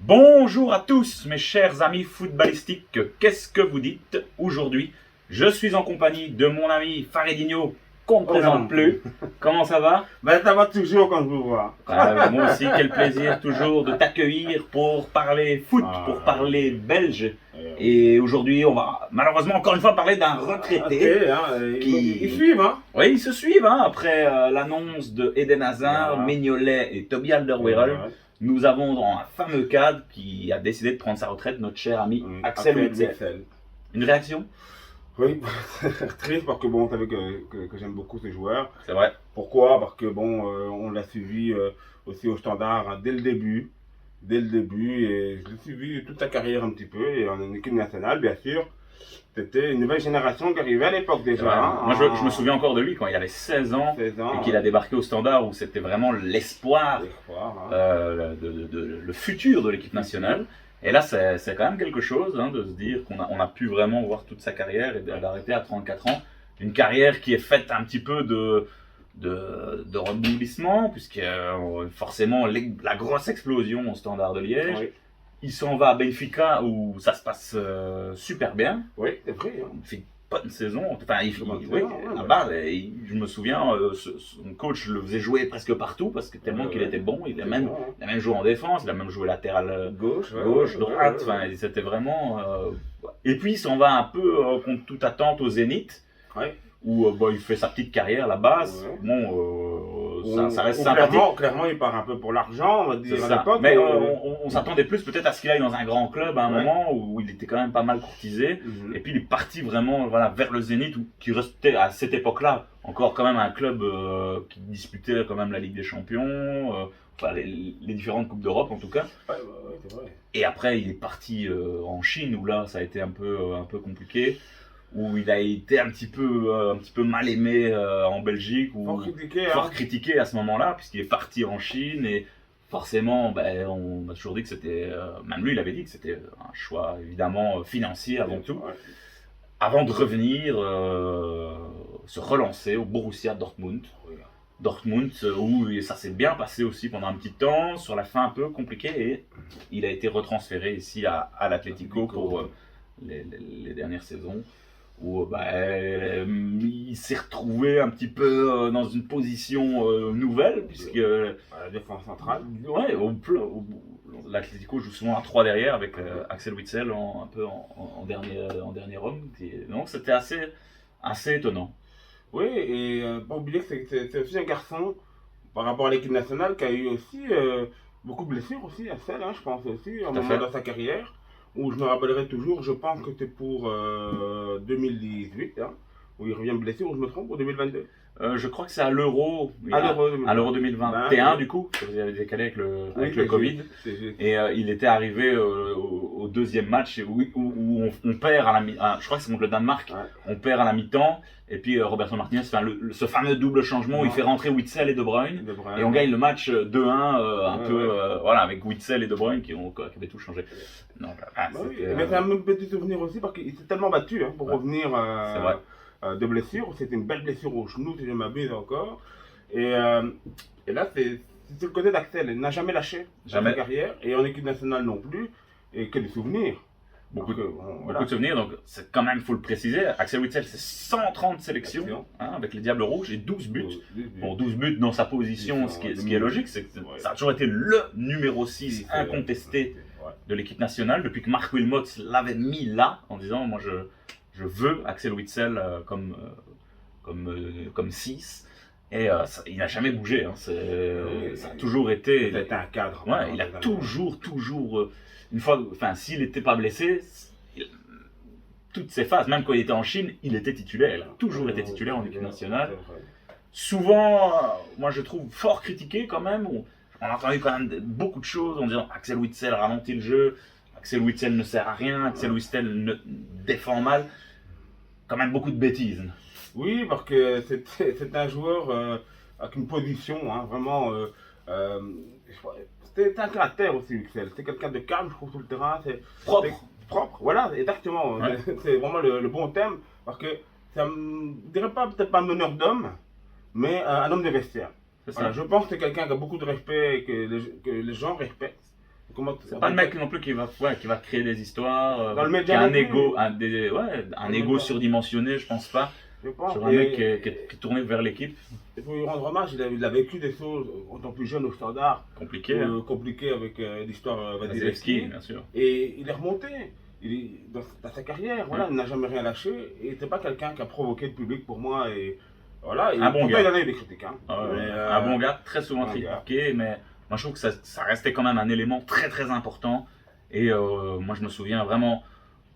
Bonjour à tous mes chers amis footballistiques, qu'est-ce que vous dites aujourd'hui? Je suis en compagnie de mon ami Faredinho, qu'on ne présente plus. Comment ça va? Ben, ça va toujours quand je vous vois. Moi aussi, quel plaisir toujours de t'accueillir pour parler foot, pour parler belge. Et aujourd'hui, on va malheureusement encore une fois parler d'un retraité. Ils suivent, hein? Oui, ils se suivent après l'annonce de Eden Hazard, Mignolet et Toby Alderweireld. Nous avons dans un fameux cadre qui a décidé de prendre sa retraite, notre cher ami Axel Witsel. Une réaction? Oui, triste parce que bon, vous savez que j'aime beaucoup ce joueur. C'est vrai. Pourquoi? Parce que bon, on l'a suivi aussi au Standard hein, dès le début. Et je l'ai suivi toute sa carrière un petit peu, et en équipe nationale, bien sûr. C'était une nouvelle génération qui arrivait à l'époque déjà. Ouais. Moi, je me souviens encore de lui quand il avait 16 ans et qu'il a débarqué au Standard où c'était vraiment l'espoir, le futur de l'équipe nationale. Et là, c'est quand même quelque chose de se dire qu'on a pu vraiment voir toute sa carrière et d'arrêter à 34 ans. Une carrière qui est faite un petit peu de rebondissement, puisque forcément la grosse explosion au Standard de Liège. Oui. Il s'en va à Benfica où ça se passe super bien. Oui, c'est vrai. Il fait pas une saison. Enfin, là-bas, je me souviens, son coach le faisait jouer presque partout parce que tellement qu'il était bon. Il a même joué en défense, il a même joué latéral gauche, droite. Enfin, c'était vraiment. Et puis il s'en va un peu contre toute attente au Zénith. Ouais. Où il fait sa petite carrière là-bas. Bon, ça reste sympathique. Clairement, il part un peu pour l'argent, on va dire à l'époque. Mais on s'attendait plus peut-être à ce qu'il aille dans un grand club à un moment où il était quand même pas mal courtisé. Et puis il est parti vraiment vers le Zénith, qui restait à cette époque-là encore quand même un club qui disputait quand même la Ligue des Champions, les différentes Coupes d'Europe en tout cas. C'est vrai. Et après il est parti en Chine où là ça a été un peu compliqué. Où il a été un petit peu mal aimé en Belgique, fort critiqué à ce moment-là, puisqu'il est parti en Chine et forcément, on a toujours dit que c'était, même lui il avait dit que c'était un choix évidemment financier avant tout, avant de revenir se relancer au Borussia Dortmund. Dortmund où ça s'est bien passé aussi pendant un petit temps, sur la fin un peu compliqué, et il a été retransféré ici à l'Atlético pour les dernières saisons. Où il s'est retrouvé un petit peu dans une position nouvelle, puisque la défense centrale. Ouais, l'Atlético joue souvent à 3 derrière avec Axel Witsel un peu en dernier homme. Donc c'était assez étonnant. Oui, et pas oublier que c'est aussi un garçon par rapport à l'équipe nationale qui a eu aussi beaucoup de blessures aussi, Axel, je pense aussi, à un moment dans sa carrière. Où je me rappellerai toujours, je pense que c'est pour 2018, où il revient blessé, ou je me trompe, pour 2022. Je crois que c'est à l'Euro 2021 du coup, parce que vous avez décalé avec le Covid. Et il était arrivé au deuxième match où on perd à la mi-temps, je crois que c'est contre le Danemark, on perd à la mi-temps. Et puis Roberto Martinez fait ce fameux double changement où il fait rentrer Witsel et De Bruyne. Et on gagne le match 2-1 avec Witsel et De Bruyne qui avaient tout changé. Mais c'est un même petit souvenir aussi parce qu'il s'est tellement battu pour revenir de blessure. C'était une belle blessure au genou, si je ne m'abuse encore. Et là, c'est le côté d'Axel. Il n'a jamais lâché sa carrière. Et en équipe nationale non plus. Et que des souvenirs. Beaucoup de souvenirs, donc c'est quand même, il faut le préciser, Axel Witsel c'est 130 sélections avec les Diables Rouges et 12 buts. Bon, 12 buts dans sa position, ce qui est logique, c'est que ça a toujours été le numéro 6 incontesté de l'équipe nationale, depuis que Marc Wilmots l'avait mis là, en disant moi je veux Axel Witsel comme 6. Et il n'a jamais bougé, ça a toujours été... Il a été un cadre. Il a toujours... une fois, s'il n'était pas blessé, toutes ses phases, même quand il était en Chine, il était titulaire. Il a toujours été titulaire en équipe nationale. Souvent, moi je trouve fort critiqué quand même. On a entendu quand même beaucoup de choses en disant Axel Witsel ralentit le jeu, Axel Witsel ne sert à rien, Axel Witsel défend mal. Quand même beaucoup de bêtises. Oui, parce que c'est un joueur avec une position vraiment. C'est un caractère aussi, Witsel. C'est quelqu'un de calme, je trouve, sur le terrain. C'est propre, voilà, exactement. Ouais. C'est vraiment le bon thème. Parce que ça ne dirait peut-être pas un meneur d'homme, mais un homme de vestiaire. Voilà, je pense que c'est quelqu'un qui a beaucoup de respect et que les gens respectent. C'est pas le mec non plus qui va créer des histoires, dans le média, qui a un ego surdimensionné, je pense pas. Sur un mec qui est tourné vers l'équipe. Il faut lui rendre hommage, il a vécu des choses en tant que plus jeune au Standard. Compliqué. Compliqué avec l'histoire Vasilevski, bien sûr. Et il est remonté. Dans sa carrière, voilà, il n'a jamais rien lâché. Et c'était pas quelqu'un qui a provoqué le public pour moi. Et voilà, un bon gars. Il en a eu des critiques. Hein. Un bon gars, très souvent critiqué, mais moi je trouve que ça restait quand même un élément très très important. Et moi je me souviens vraiment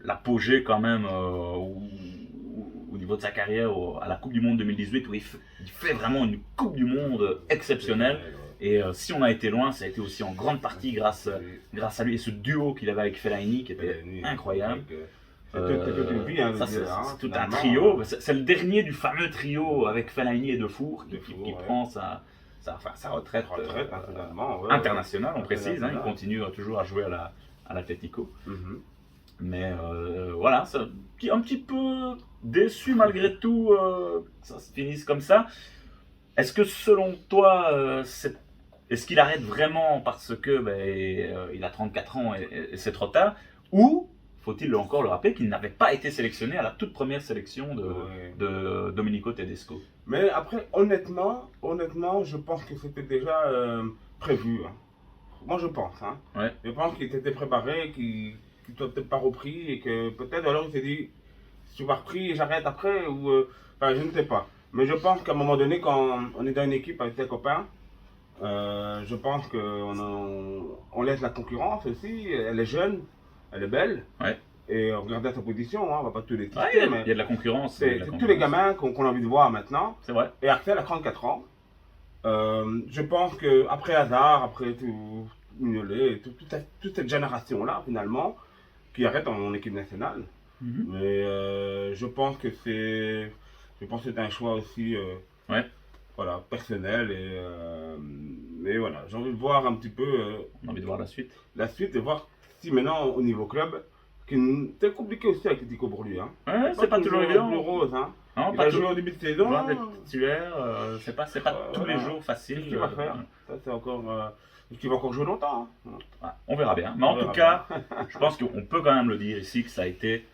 l'apogée quand même au niveau de sa carrière à la Coupe du Monde 2018 où il fait vraiment une Coupe du Monde exceptionnelle. Et si on a été loin, ça a été aussi en grande partie grâce à lui et ce duo qu'il avait avec Fellaini qui était incroyable. C'est tout un trio. C'est le dernier du fameux trio avec Fellaini et Defour qui prend sa retraite internationale, on précise. Il continue toujours à jouer à l'Atlético. Mais voilà, un petit peu déçu malgré tout, ça se finisse comme ça. Est-ce que selon toi, est-ce qu'il arrête vraiment parce que il a 34 ans et c'est trop tard? Ou faut-il encore le rappeler qu'il n'avait pas été sélectionné à la toute première sélection de Domenico Tedesco? Mais après, honnêtement, je pense que c'était déjà prévu. Hein. Moi, je pense. Hein. Ouais. Je pense qu'il était préparé, qu'il ne doit peut-être pas repris et que peut-être alors il s'est dit si tu vas repris, j'arrête après ou je ne sais pas. Mais je pense qu'à un moment donné, quand on est dans une équipe avec ses copains, je pense qu'on laisse la concurrence aussi. Elle est jeune, elle est belle. Ouais. Et regardez sa position, hein, on va pas tous les tester. Mais il y a de la concurrence. C'est tous les gamins qu'on a envie de voir maintenant. C'est vrai. Et Axel a 34 ans. Je pense qu'après Hazard, après tout Mignolet, toute cette génération-là, finalement, qui arrête en équipe nationale. Mais je pense que c'est un choix aussi voilà, personnel. Mais voilà, j'ai envie de voir un petit peu. On a envie de voir la suite. La suite, et voir si maintenant, au niveau club, c'est compliqué aussi avec Tico pour lui. Hein. Ouais, c'est pas toujours évident. Plus rose, hein. Non, il a joué au début de saison. Voir des titulaires, c'est pas tous les jours facile. Qu'est-ce qu'il va faire? Ça, c'est encore. Est-ce qu'il va encore jouer longtemps? Hein. On verra bien. Mais en tout cas, je pense qu'on peut quand même le dire ici que ça a été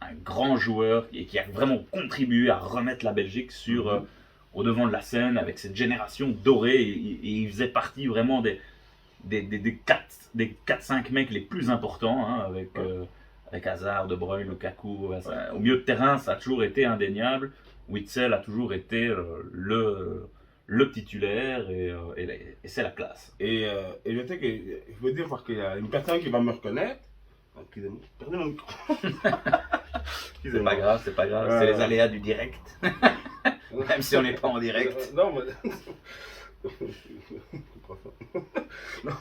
un grand joueur et qui a vraiment contribué à remettre la Belgique au devant de la scène avec cette génération dorée. Et il faisait partie vraiment des 4-5 mecs les plus importants, hein, avec Hazard, De Bruyne, Lukaku. Au milieu de terrain, ça a toujours été indéniable. Witsel a toujours été le titulaire et c'est la classe. Et je sais qu'il faut dire parce qu'il y a une personne qui va me reconnaître. Excusez-moi, perdez mon micro. C'est pas grave, c'est les aléas du direct. Même si on n'est pas en direct. Non, mais... non.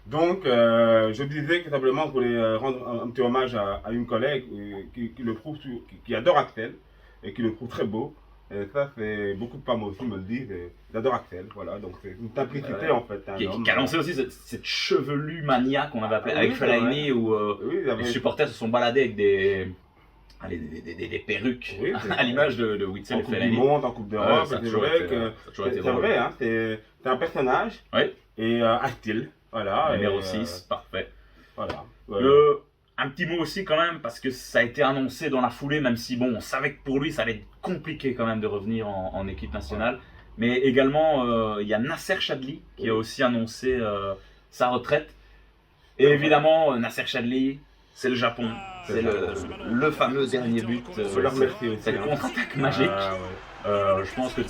Donc, je disais que simplement, je voulais rendre un petit hommage à une collègue qui adore Axel et qui le trouve très beau. Et ça, c'est beaucoup de femmes aussi me le disent. J'adore Axel, voilà. Donc, c'est une simplicité en fait. Qui a lancé aussi cette chevelue mania qu'on avait appelée avec Fellaini où les supporters se sont baladés avec des perruques à l'image de Witsel et Fellaini. En Coupe du Monde, en Coupe d'Europe, c'est vrai, hein, c'est un personnage et un style. Voilà, numéro 6, parfait. Voilà. Un petit mot aussi quand même, parce que ça a été annoncé dans la foulée, même si bon, on savait que pour lui ça allait être compliqué quand même de revenir en équipe nationale. Mais également, il y a Nasser Chadli qui a aussi annoncé sa retraite. Et évidemment, Nasser Chadli, c'est le Japon. C'est le fameux dernier but, cette contre-attaque magique. Je pense que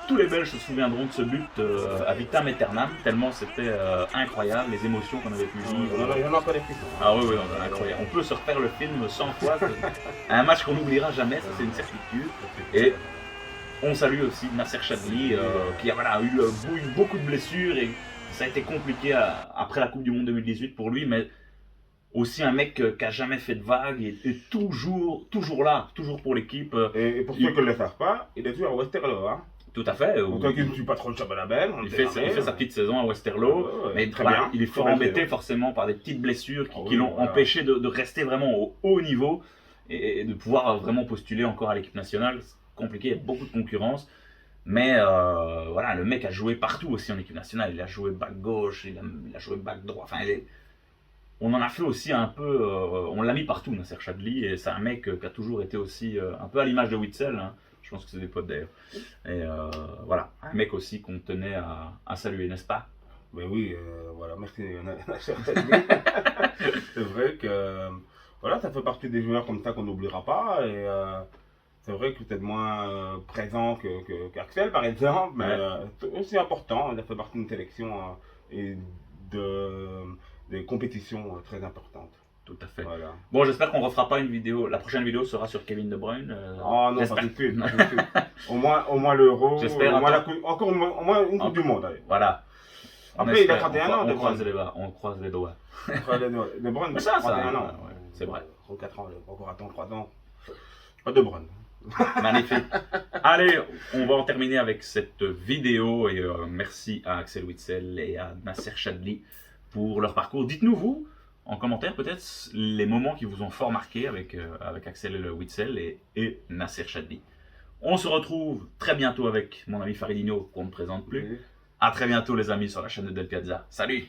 tous les Belges se souviendront de ce but à vitam aeternam, tellement c'était incroyable, les émotions qu'on avait pu vivre. Ah oui, incroyable. On peut se refaire le film 100 fois. Un match qu'on n'oubliera jamais, ça c'est une certitude. Et on salue aussi Nasser Chadli qui a eu beaucoup de blessures et ça a été compliqué après la Coupe du Monde 2018 pour lui, mais aussi un mec qui n'a jamais fait de vagues et toujours là, toujours pour l'équipe. Et pour ceux qui ne le savent pas, il est toujours à Westerlo. Hein. Tout à fait. Pour toi qui ne suis pas trop le Chabalabel. Il fait sa petite saison à Westerlo, mais très bien. Il est fort embêté forcément par des petites blessures qui l'ont empêché de rester vraiment au haut niveau et de pouvoir vraiment postuler encore à l'équipe nationale. C'est compliqué, il y a beaucoup de concurrence. Mais voilà, le mec a joué partout aussi en équipe nationale. Il a joué back gauche, il a joué back droit. Enfin, on en a fait aussi un peu. On l'a mis partout, Nasser Chadli. Et c'est un mec qui a toujours été aussi un peu à l'image de Witsel. Hein. Je pense que c'est des potes d'ailleurs. Et voilà, un mec aussi qu'on tenait à saluer, n'est-ce pas? Ben oui, voilà, merci Nasser Chadli. C'est vrai que voilà, ça fait partie des joueurs comme ça qu'on n'oubliera pas. Et c'est vrai que peut-être moins présent qu'Axel par exemple, mais c'est aussi important. Il a fait partie d'une sélection et des compétitions très importantes. Tout à fait. Voilà. Bon, j'espère qu'on refera pas une vidéo. La prochaine vidéo sera sur Kevin De Bruyne. Oh non, pas tout de suite. Au moins l'Euro. J'espère. Au moins une Coupe du Monde. Allez. Voilà. Après, il a 31 ans. On croise les doigts. On croise les doigts. De Bruyne, ça, 31 ans. Ouais, c'est vrai. 34 ans, encore attendre 3 ans. Pas De Bruyne. Magnifique. Allez, on va en terminer avec cette vidéo. Et merci à Axel Witsel et à Nasser Chadli pour leur parcours. Dites-nous, vous, en commentaire, peut-être les moments qui vous ont fort marqué avec Axel Witsel et Nasser Chadli. On se retrouve très bientôt avec mon ami Faridinho, qu'on ne présente plus. À très bientôt, les amis, sur la chaîne de Del Piazza. Salut!